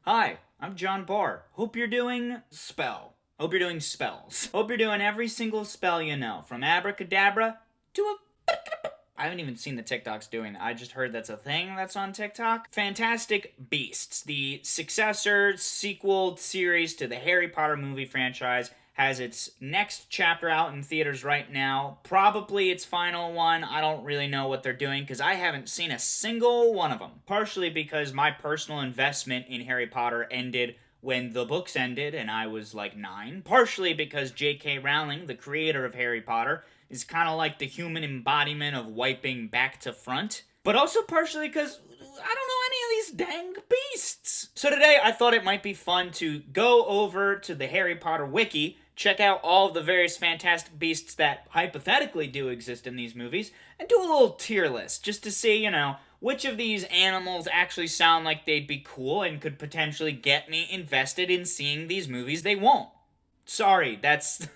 Hi, I'm John Barr. Hope you're doing Hope you're doing spells. Hope you're doing every single spell you know, from abracadabra to a I haven't even seen the TikToks doing that. I just heard that's a thing that's on TikTok. Fantastic Beasts, the successor, sequel series to the Harry Potter movie franchise, has its next chapter out in theaters right now. Probably its final one. I don't really know what they're doing because I haven't seen a single one of them. Partially because my personal investment in Harry Potter ended when the books ended and I was like 9. Partially because J.K. Rowling, the creator of Harry Potter, is kind of like the human embodiment of wiping back to front. But also partially because I don't know any of these dang beasts. So today I thought it might be fun to go over to the Harry Potter wiki, check out all of the various fantastic beasts that hypothetically do exist in these movies, and do a little tier list just to see, which of these animals actually sound like they'd be cool and could potentially get me invested in seeing these movies. They won't. Sorry, that's...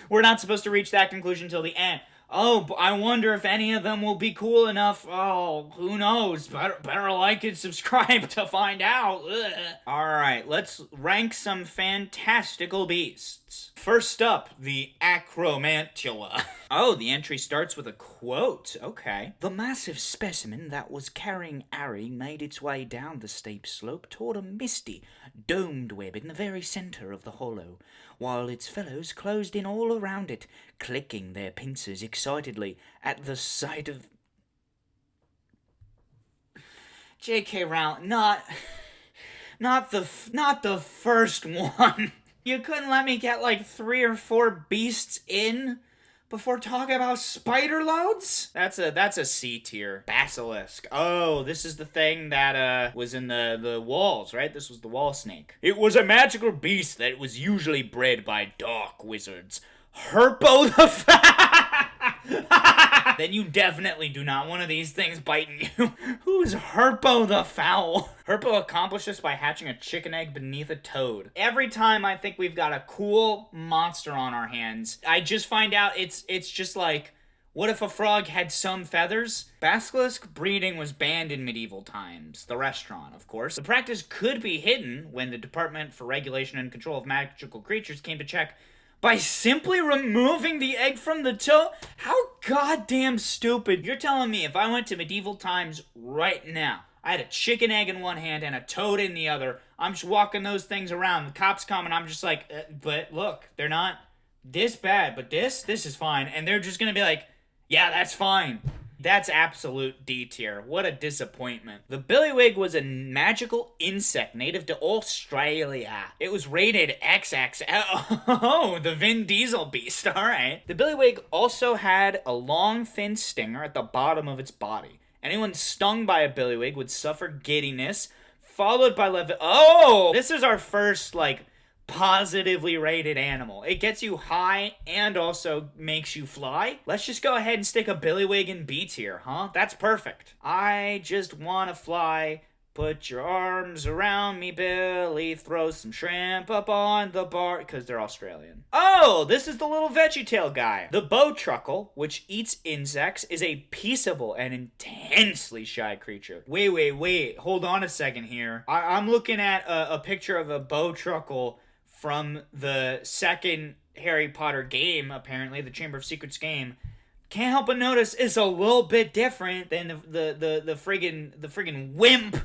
We're not supposed to reach that conclusion till the end. Oh, but I wonder if any of them will be cool enough. Oh, who knows? Better like and subscribe to find out. Alright, let's rank some fantastical beasts. First up, the Acromantula. Oh, the entry starts with a quote. Okay. The massive specimen that was carrying Harry made its way down the steep slope toward a misty, domed web in the very center of the hollow, while its fellows closed in all around it, clicking their pincers excitedly at the sight of... J.K. Rowling, not the first one. You couldn't let me get like 3 or 4 beasts in before talking about spider loads? That's a C tier. Basilisk. Oh, this is the thing that was in the walls, right? This was the wall snake. It was a magical beast that was usually bred by dark wizards. Herpo the Then you definitely do not want one of these things biting you. Who's Herpo the Fowl? Herpo accomplished this by hatching a chicken egg beneath a toad. Every time I think we've got a cool monster on our hands, I just find out it's just like, what if a frog had some feathers? Basilisk breeding was banned in medieval times. The restaurant, of course. The practice could be hidden when the Department for Regulation and Control of Magical Creatures came to check by simply removing the egg from the toad? How goddamn stupid. You're telling me if I went to medieval times right now, I had a chicken egg in one hand and a toad in the other, I'm just walking those things around, the cops come and I'm just like, but look, they're not this bad, but this is fine. And they're just gonna be like, yeah, that's fine. That's absolute D tier. What a disappointment. The billywig was a magical insect native to Australia. It was rated XXL. Oh, the Vin Diesel beast. Alright. The billywig also had a long, thin stinger at the bottom of its body. Anyone stung by a billywig would suffer giddiness, followed by Oh! This is our first, positively rated animal. It gets you high and also makes you fly. Let's just go ahead and stick a billywig in B tier, huh? That's perfect. I just wanna fly. Put your arms around me, Billy. Throw some shrimp up on the bar. Because they're Australian. Oh, this is the little VeggieTale guy. The bowtruckle, which eats insects, is a peaceable and intensely shy creature. Wait. Hold on a second here. I'm looking at a picture of a bowtruckle from the second Harry Potter game, apparently, the Chamber of Secrets game. Can't help but notice it's a little bit different than the friggin' wimp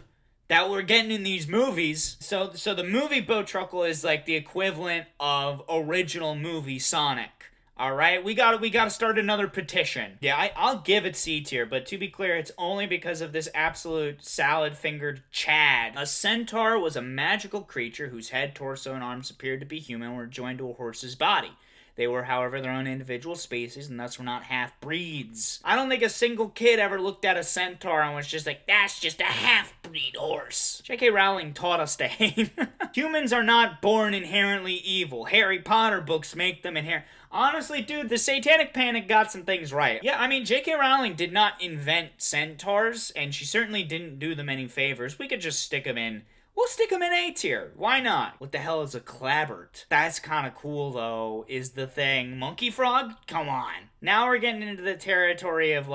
that we're getting in these movies. So the movie Bowtruckle is like the equivalent of original movie Sonic. Alright, we gotta start another petition. Yeah, I'll give it C tier, but to be clear, it's only because of this absolute salad-fingered Chad. A centaur was a magical creature whose head, torso, and arms appeared to be human and were joined to a horse's body. They were, however, their own individual species, and thus were not half-breeds. I don't think a single kid ever looked at a centaur and was just like, that's just a half-breed horse. J.K. Rowling taught us to hate. Humans are not born inherently evil. Harry Potter books make them inherent. Honestly, dude, the Satanic Panic got some things right. Yeah, I mean, J.K. Rowling did not invent centaurs, and she certainly didn't do them any favors. We could just stick them in... We'll stick them in A tier. Why not? What the hell is a clabbert? That's kind of cool, though, is the thing. Monkey frog? Come on. Now we're getting into the territory of,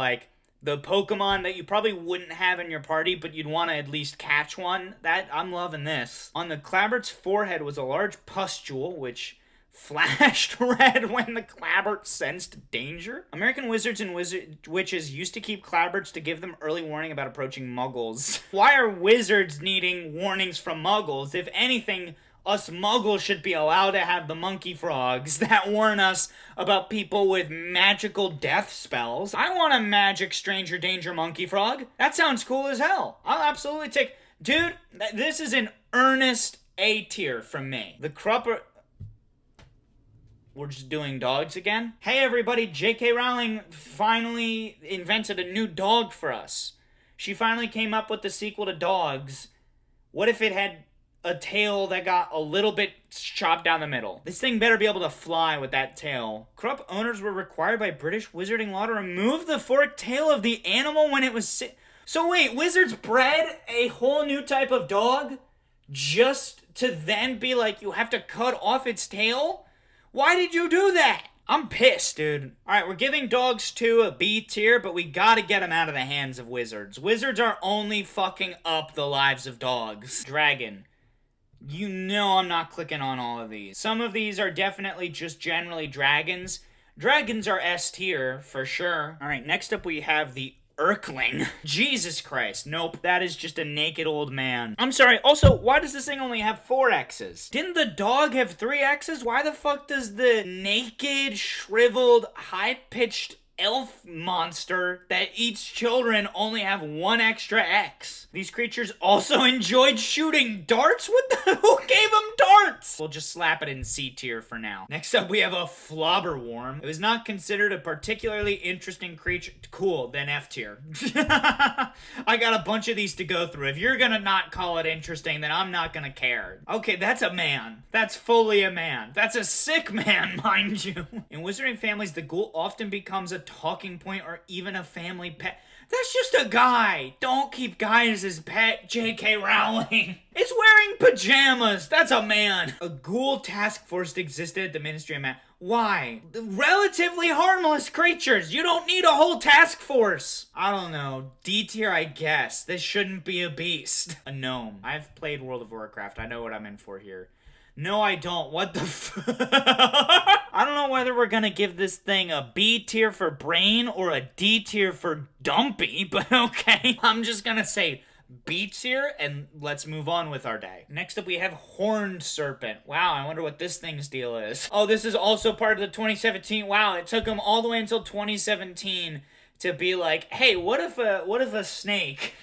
The Pokemon that you probably wouldn't have in your party, but you'd want to at least catch one. I'm loving this. On the Clabbert's forehead was a large pustule, which flashed red when the Clabbert sensed danger. American wizards and witches used to keep Clabberts to give them early warning about approaching muggles. Why are wizards needing warnings from muggles? If anything, us muggles should be allowed to have the monkey frogs that warn us about people with magical death spells. I want a magic stranger danger monkey frog. That sounds cool as hell. I'll absolutely take... Dude, this is an earnest A tier from me. The Crupper... We're just doing dogs again? Hey everybody, J.K. Rowling finally invented a new dog for us. She finally came up with the sequel to Dogs. What if it had a tail that got a little bit chopped down the middle? This thing better be able to fly with that tail. Krupp owners were required by British wizarding law to remove the forked tail of the animal when it was So wait, wizards bred a whole new type of dog just to then be like, you have to cut off its tail? Why did you do that? I'm pissed, dude. Alright, we're giving Dogs 2 a B tier, but we gotta get them out of the hands of wizards. Wizards are only fucking up the lives of dogs. Dragon. You know I'm not clicking on all of these. Some of these are definitely just generally dragons. Dragons are S tier, for sure. Alright, next up we have the Urkling. Jesus Christ. Nope, that is just a naked old man. I'm sorry, also, why does this thing only have 4 X's? Didn't the dog have 3 X's? Why the fuck does the naked, shriveled, high-pitched elf monster that eats children only have 1 extra X? These creatures also enjoyed shooting darts? Who gave them darts? We'll just slap it in C tier for now. Next up, we have a Flobberworm. It was not considered a particularly interesting creature. Cool, then F tier. I got a bunch of these to go through. If you're gonna not call it interesting, then I'm not gonna care. Okay, that's a man. That's fully a man. That's a sick man, mind you. In wizarding families, the ghoul often becomes a talking point or even a family pet. That's just a guy. Don't keep guys as pet, J.K. Rowling. It's wearing pajamas. That's a man. A ghoul task force existed at the Ministry of Magic. Why? Relatively harmless creatures. You don't need a whole task force. I don't know. D tier, I guess. This shouldn't be a beast. A gnome. I've played World of Warcraft. I know what I'm in for here. No, I don't. What the I don't know whether we're gonna give this thing a B tier for brain or a D tier for dumpy, but okay. I'm just gonna say B tier, and let's move on with our day. Next up, we have Horned Serpent. Wow, I wonder what this thing's deal is. Oh, this is also part of the 2017. Wow, it took them all the way until 2017 to be like, hey, what if a snake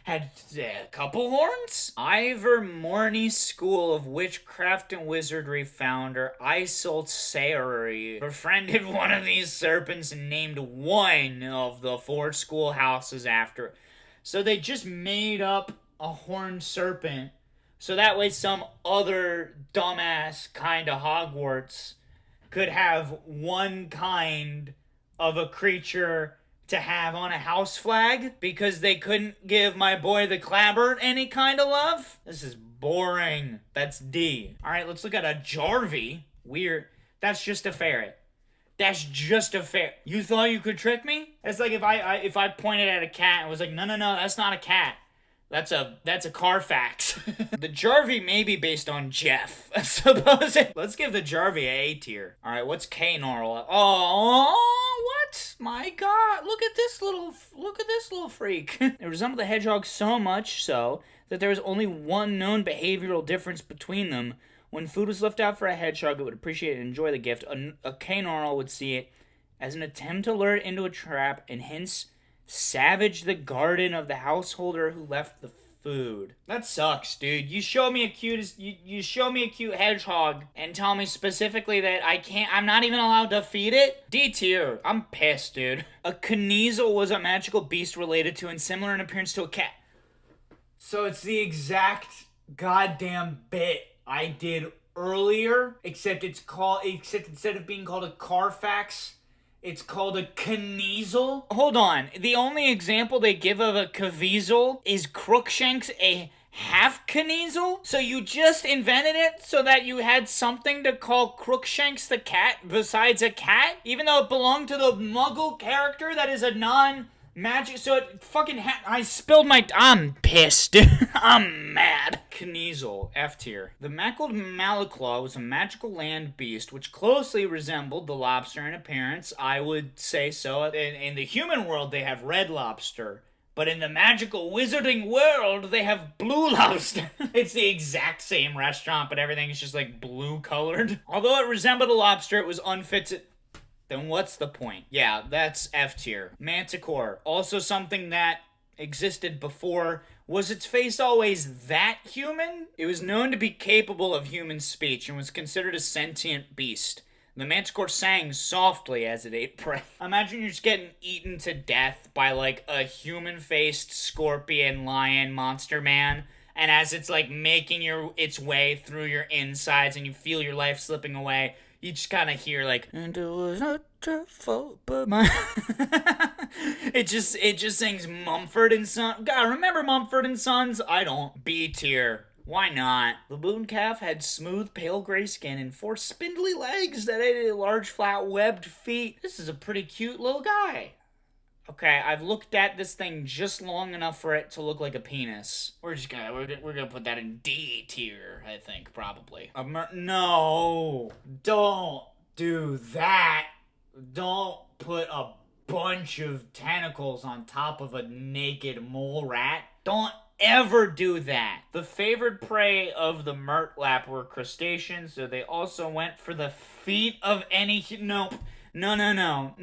had a couple horns? Ivor Morney School of Witchcraft and Wizardry founder Isolde Sayeri befriended one of these serpents and named one of the 4 schoolhouses after it. So they just made up a horned serpent so that way some other dumbass kind of Hogwarts could have one kind of a creature to have on a house flag because they couldn't give my boy the Clabbert any kind of love? This is boring. That's D. Alright, let's look at a Jarvie. Weird. That's just a ferret. That's just a ferret. You thought you could trick me? It's like if I pointed at a cat and was like, no, that's not a cat. That's a Carfax. The Jarvie may be based on Jeff, I suppose. Let's give the Jarvie a A tier. Alright, what's K-Norl? Oh, what? My god, look at this little freak. It resembled the hedgehog so much so that there was only one known behavioral difference between them. When food was left out for a hedgehog, it would appreciate and enjoy the gift. A K-Norl would see it as an attempt to lure it into a trap and hence savage the garden of the householder who left the food. That sucks, dude. You show me a cute hedgehog and tell me specifically that I'm not even allowed to feed it? D tier. I'm pissed, dude. A Kneasel was a magical beast related to and similar in appearance to a cat. So it's the exact goddamn bit I did earlier, except instead of being called a Carfax, it's called a Kneasel. Hold on. The only example they give of a Caviezel is Crookshanks, a half Kneasel? So you just invented it so that you had something to call Crookshanks the cat besides a cat? Even though it belonged to the Muggle character that is a Magic, so it fucking I spilled my, I'm pissed. I'm mad. Kneasel, F tier. The mackled malaclaw was a magical land beast which closely resembled the lobster in appearance. I would say so. In the human world, they have red lobster. But in the magical wizarding world, they have blue lobster. It's the exact same restaurant, but everything's just like blue colored. Although it resembled a lobster, it was unfit to... Then what's the point? Yeah, that's F tier. Manticore, also something that existed before. Was its face always that human? It was known to be capable of human speech and was considered a sentient beast. The manticore sang softly as it ate prey. Imagine you're just getting eaten to death by like a human-faced scorpion, lion, monster man, and as it's like making its way through your insides and you feel your life slipping away, you just kind of hear like, and it was not your fault, but my... It just sings Mumford and Sons. God, remember Mumford and Sons? I don't. B tier. Why not? The moon calf had smooth, pale gray skin and 4 spindly legs that had large, flat, webbed feet. This is a pretty cute little guy. Okay, I've looked at this thing just long enough for it to look like a penis. We're gonna put that in D tier, I think, probably. No, don't do that. Don't put a bunch of tentacles on top of a naked mole rat. Don't ever do that. The favored prey of the murtlap were crustaceans, so they also went for the feet of any... Nope. No.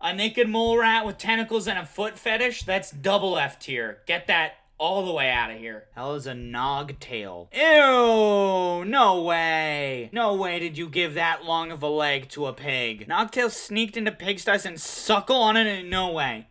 A naked mole rat with tentacles and a foot fetish? That's double F tier. Get that all the way out of here. Hell is a nogtail. Ew! No way! No way did you give that long of a leg to a pig. Nogtail sneaked into pigsties and suckle on it in no way.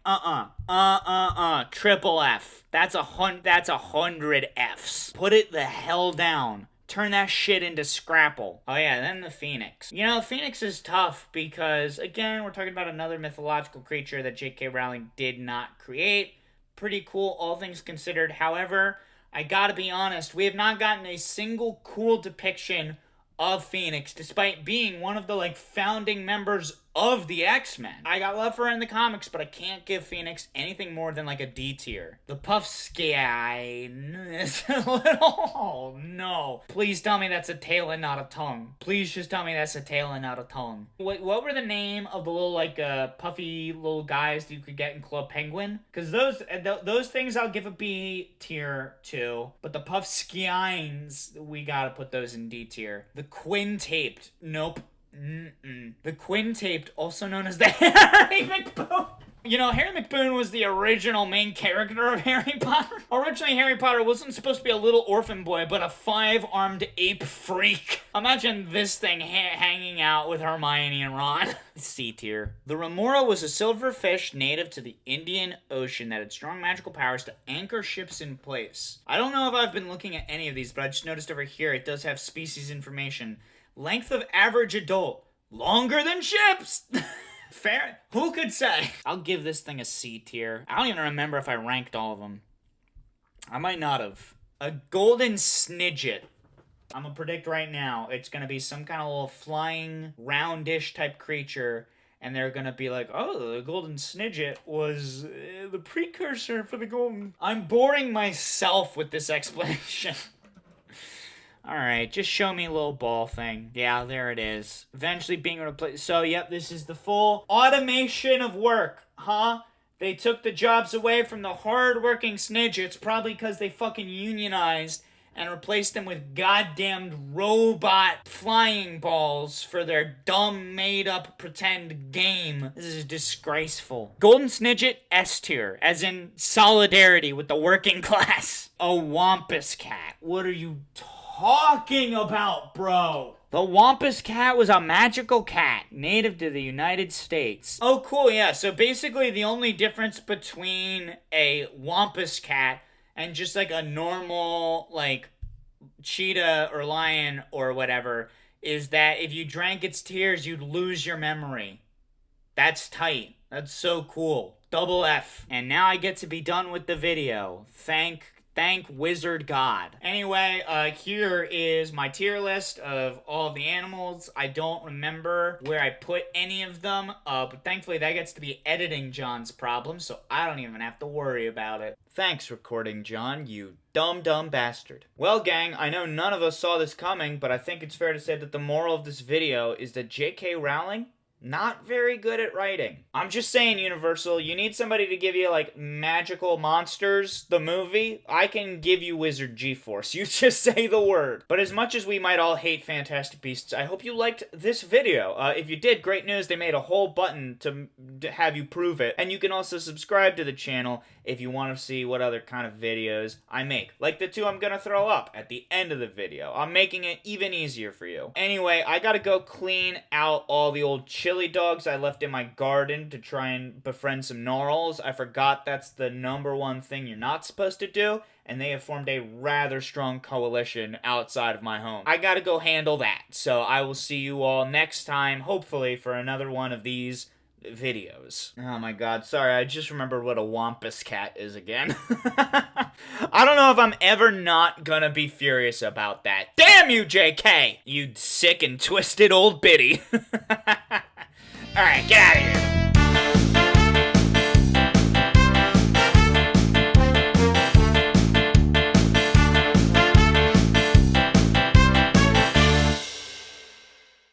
Triple F. That's 100 Fs. Put it the hell down. Turn that shit into Scrapple. Oh yeah, then the Phoenix. You know, Phoenix is tough because, again, we're talking about another mythological creature that J.K. Rowling did not create. Pretty cool, all things considered. However, I gotta be honest, we have not gotten a single cool depiction of Phoenix, despite being one of the, like, founding members of the X-Men. I got love for her in the comics, but I can't give Phoenix anything more than, like, a D tier. The Puffskein is a little... Oh, no. Please tell me that's a tail and not a tongue. Please just tell me that's a tail and not a tongue. What were the name of the little, like, puffy little guys that you could get in Club Penguin? Because those things I'll give a B tier to, but the Puffskeins, we gotta put those in D tier. The Quintaped, nope. The Quintaped, also known as the Harry McBoone. You know, Harry McBoone was the original main character of Harry Potter. Originally, Harry Potter wasn't supposed to be a little orphan boy, but a 5-armed ape freak. Imagine this thing hanging out with Hermione and Ron. C tier. The Remora was a silver fish native to the Indian Ocean that had strong magical powers to anchor ships in place. I don't know if I've been looking at any of these, but I just noticed over here it does have species information. Length of average adult. Longer than ships! Fair. Who could say? I'll give this thing a C tier. I don't even remember if I ranked all of them. I might not have. A golden snidget. I'm gonna predict right now it's gonna be some kind of little flying, roundish type creature, and they're gonna be like, oh, the golden snidget was the precursor for the golden... I'm boring myself with this explanation. Alright, just show me a little ball thing. Yeah, there it is. Eventually being replaced. So, yep, this is the full automation of work, huh? They took the jobs away from the hard-working snidgets, probably because they fucking unionized, and replaced them with goddamned robot flying balls for their dumb, made-up, pretend game. This is disgraceful. Golden Snidget, S tier, as in solidarity with the working class. A Wampus Cat. What are you talking about, bro? The Wampus Cat was a magical cat native to the United States. Oh, cool, yeah. So basically the only difference between a Wampus Cat and just like a normal, like, cheetah or lion or whatever is that if you drank its tears, you'd lose your memory. That's tight. That's so cool. Double F. And now I get to be done with the video. Thank Thank Wizard God. Anyway, here is my tier list of all of the animals. I don't remember where I put any of them, but thankfully that gets to be editing John's problem, so I don't even have to worry about it. Thanks, recording John, you dumb bastard. Well, gang, I know none of us saw this coming, but I think it's fair to say that the moral of this video is that J.K. Rowling, not very good at writing. I'm just saying, Universal, you need somebody to give you, like, Magical Monsters, the movie. I can give you Wizard G-Force. You just say the word. But as much as we might all hate Fantastic Beasts, I hope you liked this video. If you did, great news. They made a whole button to have you prove it. And you can also subscribe to the channel if you want to see what other kind of videos I make. Like the two I'm gonna throw up at the end of the video. I'm making it even easier for you. Anyway, I gotta go clean out all the old chili dogs I left in my garden to try and befriend some Gnarls. I forgot that's the #1 thing you're not supposed to do, and they have formed a rather strong coalition outside of my home. I gotta go handle that, so I will see you all next time, hopefully, for another one of these videos. Oh my god, sorry, I just remembered what a wampus cat is again. I don't know if I'm ever not gonna be furious about that. Damn you, JK! You sick and twisted old biddy. Alright, get out of here.